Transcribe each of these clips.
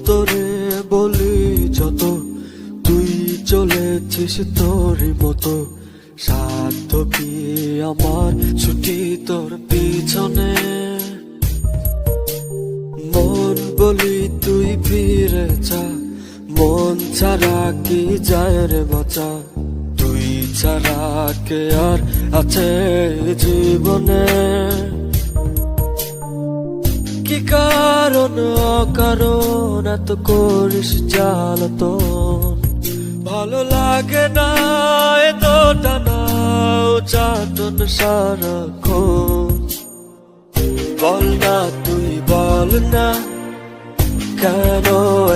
তোরে বলি যত, তুই চলেছিস তোরই মতো। সাধ্য কি আমার ছুটি তোর পিছনে, মন বলি তুই ফিরে যা। মন ছাড়া কি যায় রে বাঁচা, তুই ছাড়া কে আর আছে জীবনে। কি কারণ অকারণ এত করিস জ্বালাতন, ভালো লাগে না এত টানা চাটন সারাক্ষণ। বল না তুই বল না, কেন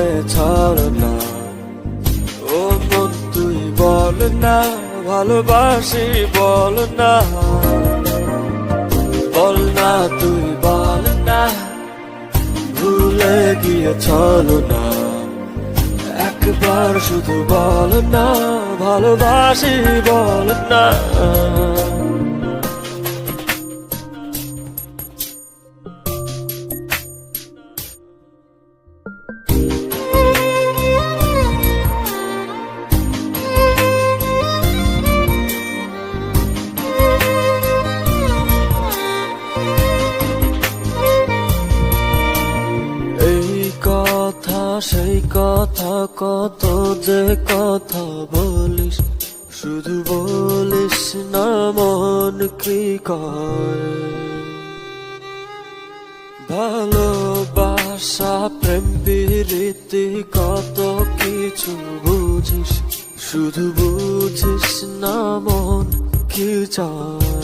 এ ছলনা? ও মন তুই বল না, ভালোবাসি বল না। বল না তুই বল না, ভুলে গিয়েছিল না। একবার শুধু বল না, ভালোবাসি বল না। সেই কথা কত যে কথা বলিস, শুধু বলিস না মন কি কয়। ভালোবাসা প্রেম প্রীতি কত কিছু বুঝিস, শুধু বুঝিস না মন কি চায়।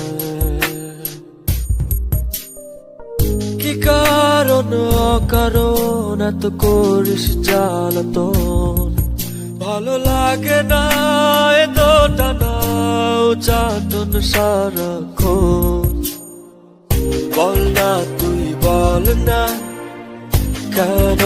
কি কারণ অকারণ এত করিস জ্বালাতন, ভালো লাগে না এত টানা চাটন সারাক্ষণ। বল না তুই বল না, কেন